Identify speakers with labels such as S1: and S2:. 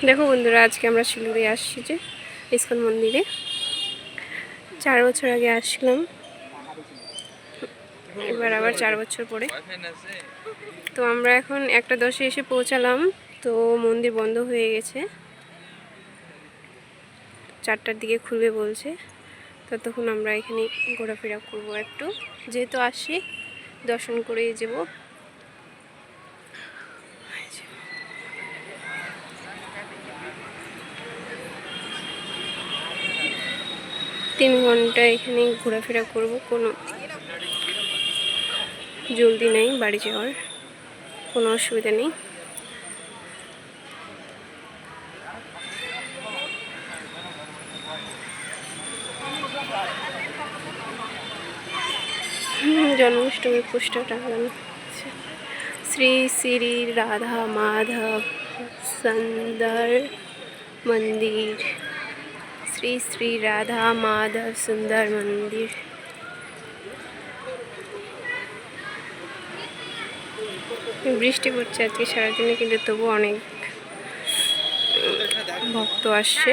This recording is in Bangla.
S1: দেখো বন্ধুরা, আজকে আমরা শিলিগুড়ি আসছি যে ইস্কন মন্দিরে। 4 বছর আগে আসছিলাম, এবার আবার 4 বছর পরে। তো আমরা এখন 1:10-এ এসে পৌঁছালাম। তো মন্দির বন্ধ হয়ে গেছে, 4টার দিকে খুলবে বলছে। ততক্ষণ আমরা এখানে ঘোরাফেরা করবো একটু, যেহেতু আসি দর্শন করেই যাব। 3 ঘন্টা এখানে ঘোরাফেরা করব, কোনো জলদি নেই, বাড়ি যাওয়ার কোনো অসুবিধা নেই। জন্মাষ্টমীর পোস্টার টাঙানো আছে। শ্রী শ্রী রাধা মাধব সুন্দর মন্দির, শ্রী শ্রী রাধা মাধব সুন্দর মন্দির। বৃষ্টি পড়ছে আজকে সারাদিনে, কিন্তু তবু অনেক ভক্ত আসছে।